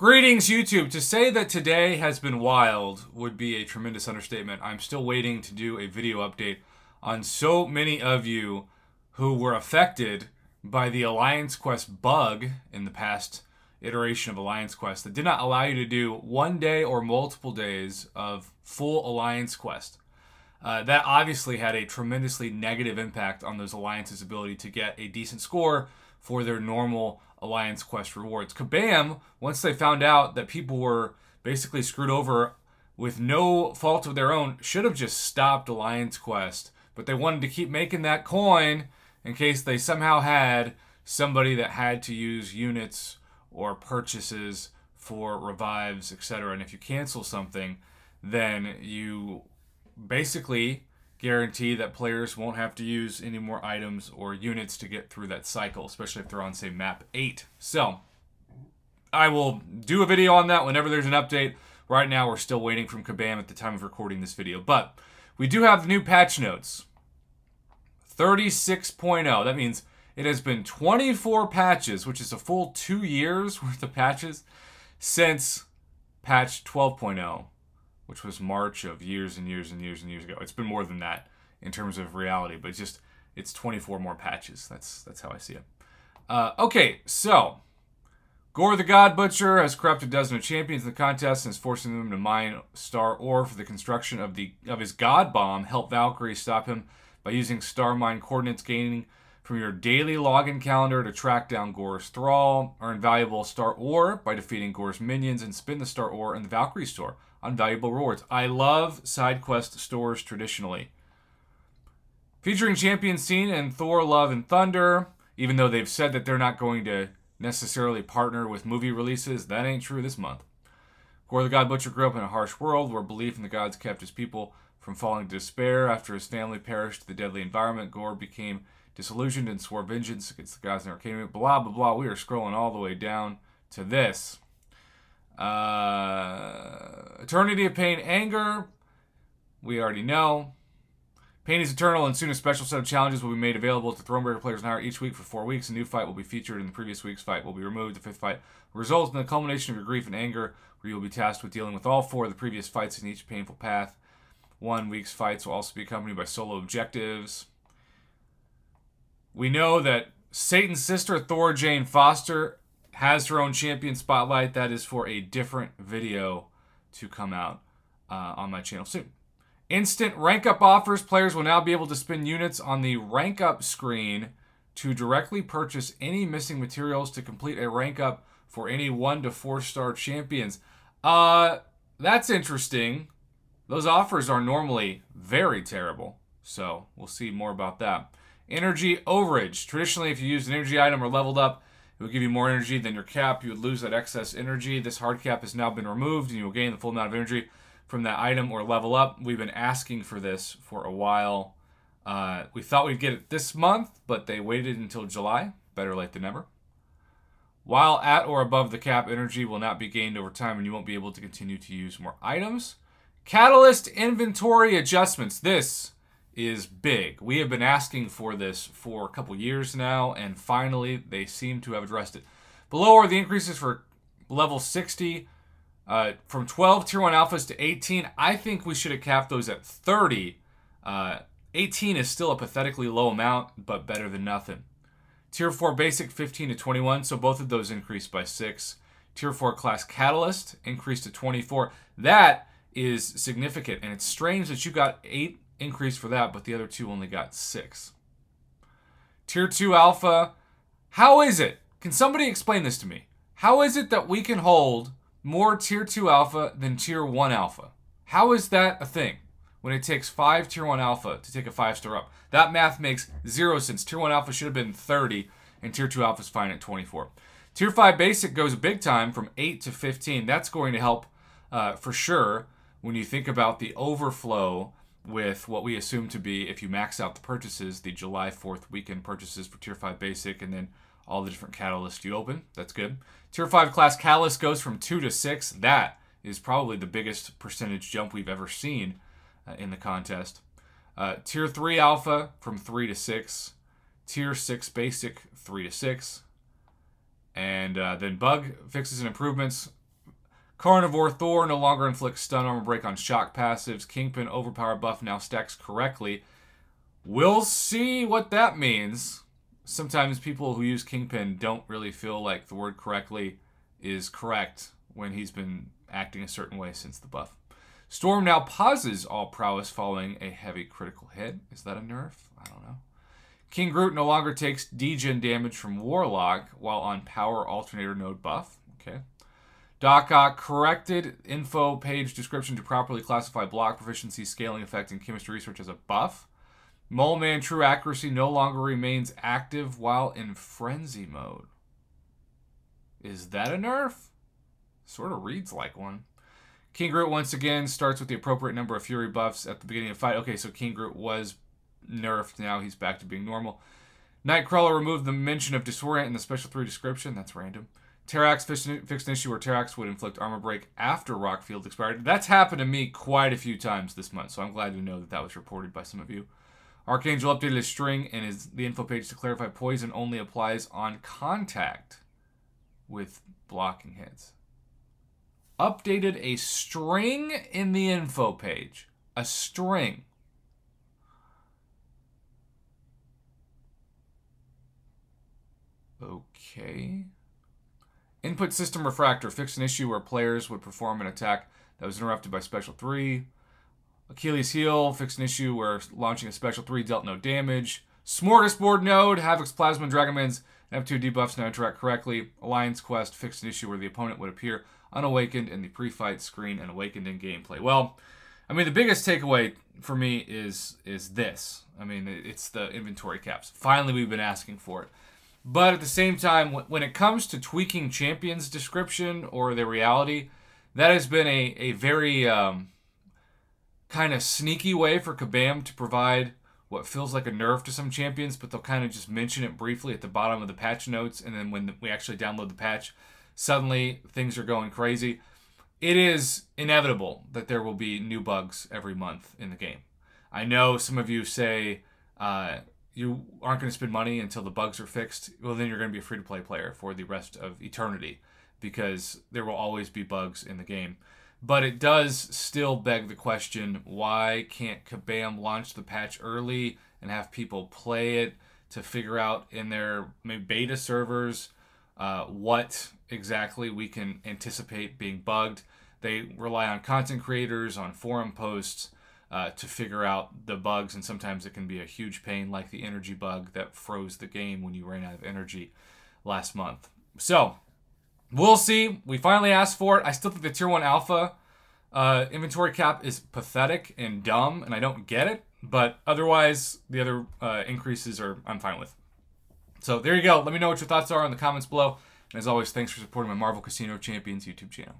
Greetings, YouTube. To say that today has been wild would be a tremendous understatement. I'm still waiting to do a video update on so many of you who were affected by the Alliance Quest bug in the past iteration of Alliance Quest that did not allow you to do one day or multiple days of full Alliance Quest. That obviously had a tremendously negative impact on those alliances' ability to get a decent score for their normal Alliance Quest rewards. Kabam, once they found out that people were basically screwed over with no fault of their own, should have just stopped Alliance Quest. But they wanted to keep making that coin in case they somehow had somebody that had to use units or purchases for revives, etc. And if you cancel something, then you basically guarantee that players won't have to use any more items or units to get through that cycle, especially if they're on, say, map 8. So, I will do a video on that whenever there's an update. Right now, we're still waiting from Kabam at the time of recording this video. But, we do have the new patch notes. 36.0. That means it has been 24 patches, which is a full 2 years worth of patches, since patch 12.0. which was March of years and years and years and years ago. It's been more than that in terms of reality, but it's 24 more patches. That's how I see it. Okay, so Gorr the God Butcher has corrupted a dozen of champions in the contest and is forcing them to mine star ore for the construction of his God Bomb. Help Valkyrie stop him by using star mine coordinates gaining from your daily login calendar to track down Gorr's thrall. Earn valuable star ore by defeating Gorr's minions and spin the star ore in the Valkyrie store on valuable rewards. I love side quest stores traditionally. Featuring champions seen in Thor, Love, and Thunder, even though they've said that they're not going to necessarily partner with movie releases, that ain't true this month. Gorr the God Butcher grew up in a harsh world where belief in the gods kept his people from falling to despair. After his family perished in the deadly environment, Gorr became disillusioned and swore vengeance against the gods in Arcadia. Blah, blah, blah. We are scrolling all the way down to this. Eternity of Pain, Anger. We already know. Pain is eternal, and soon a special set of challenges will be made available to Thronebreaker players now each week for 4 weeks. A new fight will be featured in the previous week's fight will be removed. The 5th fight will result in the culmination of your grief and anger, where you will be tasked with dealing with all 4 of the previous fights in each painful path. 1 week's fights will also be accompanied by solo objectives. We know that Satan's sister, Thora Jane Foster, has her own champion spotlight. That is for a different video to come out on my channel soon. Instant rank up offers. Players will now be able to spend units on the rank up screen to directly purchase any missing materials to complete a rank up for any 1 to 4 star champions. That's interesting. Those offers are normally very terrible, so we'll see more about that. Energy overage. Traditionally, if you used an energy item or leveled up, it would give you more energy than your cap. You would lose that excess energy. This hard cap has now been removed, and you will gain the full amount of energy from that item or level up. We've been asking for this for a while. We thought we'd get it this month, but they waited until July. Better late than never. While at or above the cap, energy will not be gained over time, and you won't be able to continue to use more items. Catalyst inventory adjustments. This is big. We have been asking for this for a couple years now, and finally they seem to have addressed it. Below are the increases for level 60, from 12 Tier 1 Alphas to 18. I think we should have capped those at 30. 18 is still a pathetically low amount, but better than nothing. Tier 4 Basic, 15 to 21, so both of those increased by 6. Tier 4 Class Catalyst increased to 24. That is significant, and it's strange that you got 8 increase for that, but the other 2 only got 6. Tier 2 Alpha. How is it? Can somebody explain this to me? How is it that we can hold more Tier 2 Alpha than Tier 1 Alpha? How is that a thing when it takes 5 Tier 1 Alpha to take a 5-star up? That math makes 0 sense. Tier 1 Alpha should have been 30, and Tier 2 Alpha is fine at 24. Tier 5 Basic goes big time from 8 to 15. That's going to help for sure when you think about the overflow with what we assume to be, if you max out the purchases, the July 4th weekend purchases for Tier 5 Basic, and then all the different catalysts you open. That's good. Tier 5 Class Catalyst goes from 2 to 6. That is probably the biggest percentage jump we've ever seen in the contest. Tier 3 Alpha from 3 to 6. Tier 6 Basic, 3 to 6. And then bug fixes and improvements Carnivore Thor no longer inflicts stun armor break on shock passives. Kingpin overpower buff now stacks correctly. We'll see what that means. Sometimes people who use Kingpin don't really feel like the word correctly is correct when he's been acting a certain way since the buff. Storm now pauses all prowess following a heavy critical hit. Is that a nerf? I don't know. King Groot no longer takes degen damage from Warlock while on power alternator node buff. Okay. Doc Ock corrected info page description to properly classify block proficiency, scaling effect, and chemistry research as a buff. Mole Man True Accuracy no longer remains active while in frenzy mode. Is that a nerf? Sort of reads like one. King Groot once again starts with the appropriate number of Fury buffs at the beginning of the fight. Okay, so King Groot was nerfed. Now he's back to being normal. Nightcrawler removed the mention of Disorient in the Special 3 description. That's random. Terrax fixed an issue where Terrax would inflict armor break after Rock Field expired. That's happened to me quite a few times this month, so I'm glad to know that that was reported by some of you. Archangel updated his string and the info page to clarify poison only applies on contact with blocking hits. Updated a string in the info page. A string. Okay. Input System Refractor fixed an issue where players would perform an attack that was interrupted by Special 3. Achilles Heel fixed an issue where launching a Special 3 dealt no damage. Smorgasbord Node, Havoc's Plasma and Dragonman's F2 debuffs now interact correctly. Alliance Quest fixed an issue where the opponent would appear unawakened in the pre-fight screen and awakened in gameplay. Well, I mean, the biggest takeaway for me is this. I mean, it's the inventory caps. Finally, we've been asking for it. But at the same time, when it comes to tweaking champions' description or their reality, that has been a very kind of sneaky way for Kabam to provide what feels like a nerf to some champions, but they'll kind of just mention it briefly at the bottom of the patch notes, and then when we actually download the patch, suddenly things are going crazy. It is inevitable that there will be new bugs every month in the game. I know some of you say you aren't going to spend money until the bugs are fixed. Well, then you're going to be a free-to-play player for the rest of eternity because there will always be bugs in the game. But it does still beg the question, why can't Kabam launch the patch early and have people play it to figure out in their maybe beta servers what exactly we can anticipate being bugged? They rely on content creators, on forum posts to figure out the bugs, and sometimes it can be a huge pain, like the energy bug that froze the game when you ran out of energy last month. So, we'll see. We finally asked for it. I still think the Tier 1 Alpha inventory cap is pathetic and dumb, and I don't get it. But otherwise, the other increases I'm fine with. So there you go. Let me know what your thoughts are in the comments below. And as always, thanks for supporting my Marvel Casino Champions YouTube channel.